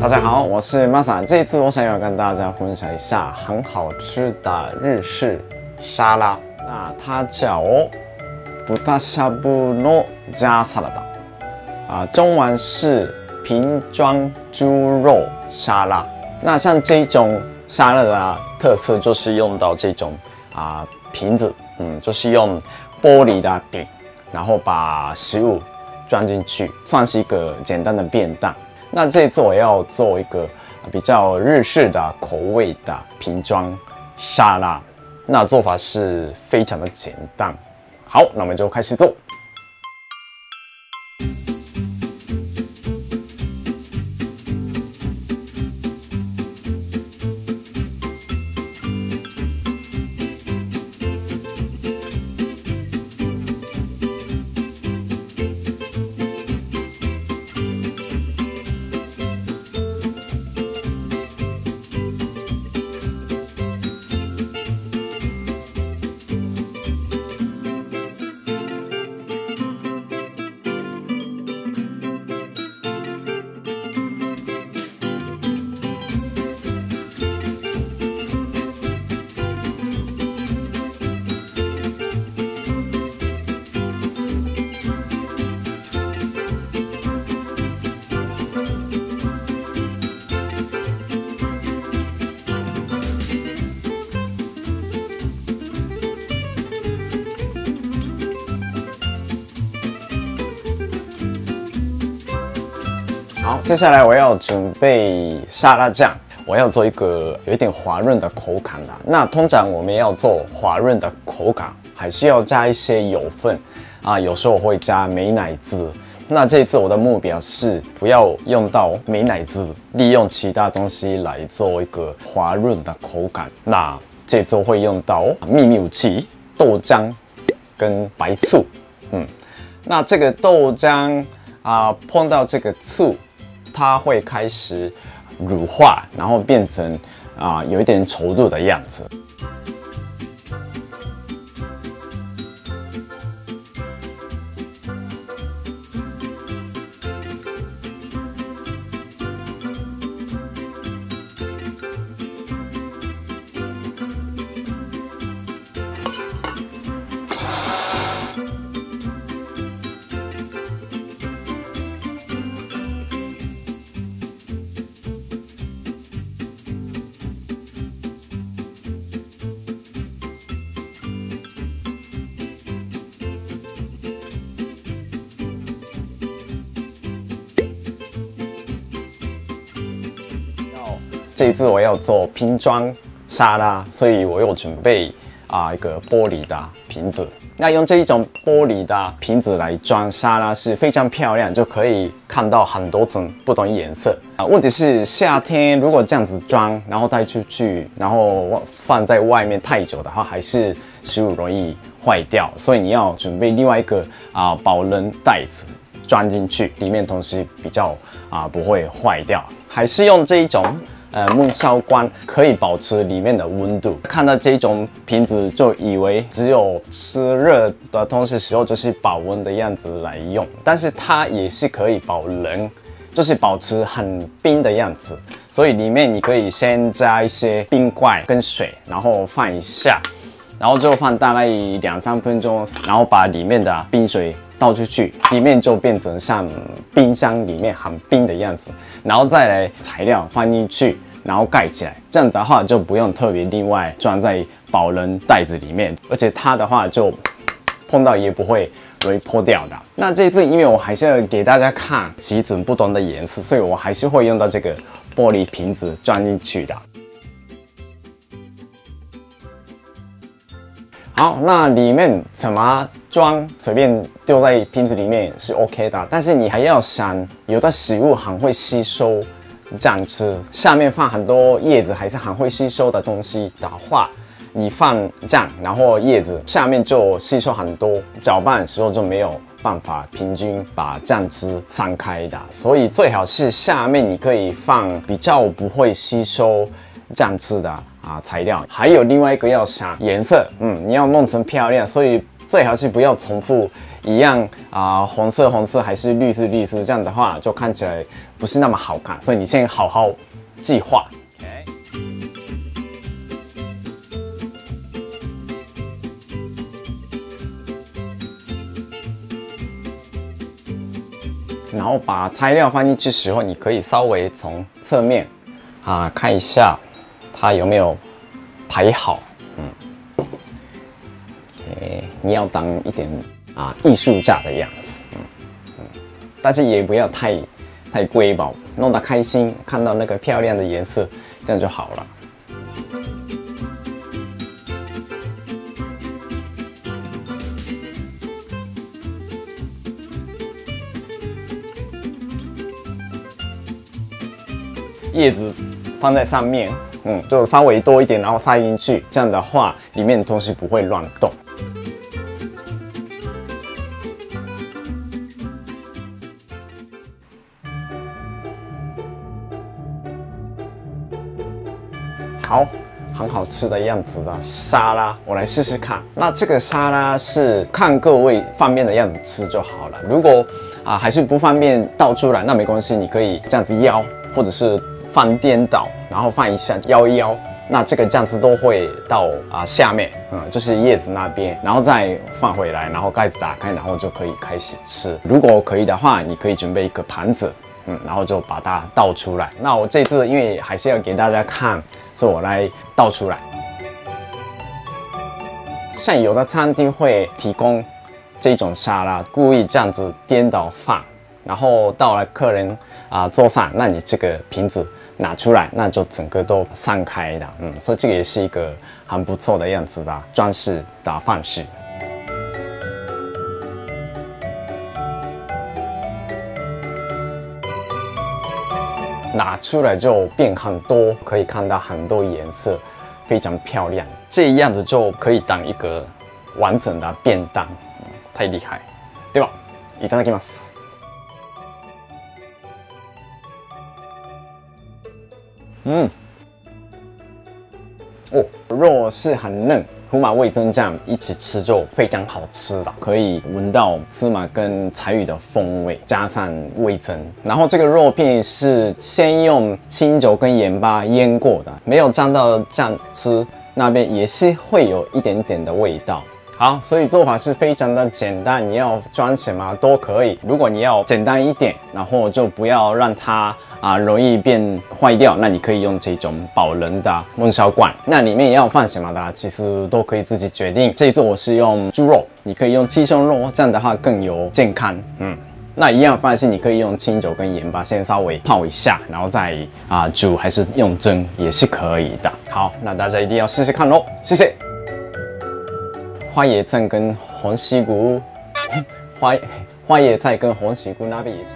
大家好，我是 Masa。这一次我想要跟大家分享一下很好吃的日式沙拉。那它叫豚しゃぶの加サラダ，中文是瓶装猪肉沙拉。那像这种沙拉的特色就是用到这种瓶子，就是用玻璃的饼，然后把食物装进去，算是一个简单的便当。那这一次我要做一个比较日式的口味的瓶装沙拉，那做法是非常的简单。好，那我们就开始做。好，接下来我要准备沙拉酱，我要做一个有一点滑润的口感的。那通常我们要做滑润的口感，还是要加一些油分有时候我会加美乃滋。那这一次我的目标是不要用到美乃滋，利用其他东西来做一个滑润的口感。那这次会用到秘密武器豆浆跟白醋。那这个豆浆碰到这个醋，它会开始乳化，然后变成有一点稠度的样子。这一次我要做瓶装沙拉，所以我有准备一个玻璃的瓶子。那用这一种玻璃的瓶子来装沙拉是非常漂亮，就可以看到很多种不同颜色。问题是夏天如果这样子装，然后带出去，然后放在外面太久的话，还是食物容易坏掉。所以你要准备另外一个保冷袋子装进去，里面东西比较不会坏掉。还是用这一种木烧罐可以保持里面的温度。看到这种瓶子就以为只有吃热的东西时候就是保温的样子来用，但是它也是可以保冷，就是保持很冰的样子。所以里面你可以先加一些冰块跟水，然后放一下，然后就放大概2-3分钟，然后把里面的冰水倒出去，里面就变成像冰箱里面很冰的样子，然后再来材料放进去，然后盖起来。这样的话就不用特别另外装在保冷袋子里面，而且它的话就碰到也不会容易破掉的。那这次因为我还是要给大家看几种不同的颜色，所以我还是会用到这个玻璃瓶子装进去的。好，那里面怎么装，随便丢在瓶子里面是 OK 的，但是你还要想，有的食物很会吸收酱汁，下面放很多叶子还是很会吸收的东西的话，你放酱，然后叶子下面就吸收很多，搅拌的时候就没有办法平均把酱汁散开的，所以最好是下面你可以放比较不会吸收酱汁的材料。还有另外一个要想颜色，你要弄成漂亮，所以最好是不要重复一样红色红色还是绿色绿色，这样的话就看起来不是那么好看。所以你先好好计划。然后把材料放进去时候，你可以稍微从侧面看一下它有没有排好。你要当一点艺术家的样子，但是也不要太瑰宝，弄得开心，看到那个漂亮的颜色，这样就好了。叶子放在上面，就稍微多一点，然后塞进去，这样的话里面的东西不会乱动。好，很好吃的样子的沙拉，我来试试看。那这个沙拉是看各位方便的样子吃就好了。如果还是不方便倒出来，那没关系，你可以这样子摇，或者是放颠倒，然后放一下摇一摇，那这个酱汁都会到下面，就是叶子那边，然后再放回来，然后盖子打开，然后就可以开始吃。如果可以的话，你可以准备一个盘子，然后就把它倒出来。那我这次因为还是要给大家看，所以我来倒出来。像有的餐厅会提供这种沙拉，故意这样子颠倒放，然后到了客人桌上，那你这个瓶子拿出来，那就整个都散开的，所以这个也是一个很不错的样子的装饰的方式。拿出来就变很多，可以看到很多颜色，非常漂亮。这样子就可以当一个完整的便当，太厉害，对吧？いただきます。肉是很嫩，胡麻味噌酱一起吃就非常好吃的，可以闻到芝麻跟柴鱼的风味，加上味噌。然后这个肉片是先用清酒跟盐巴腌过的，没有沾到酱汁，那边也是会有一点点的味道。好，所以做法是非常的简单，你要装什么都可以。如果你要简单一点，然后就不要让它容易变坏掉，那你可以用这种保冷的焖烧罐。那里面要放什么的，其实都可以自己决定。这一次我是用猪肉，你可以用鸡胸肉，这样的话更有健康。那一样方式，你可以用清酒跟盐巴先稍微泡一下，然后再煮，还是用蒸也是可以的。好，那大家一定要试试看咯，谢谢。花椰菜跟红西菇，花椰菜跟红西菇那边也是。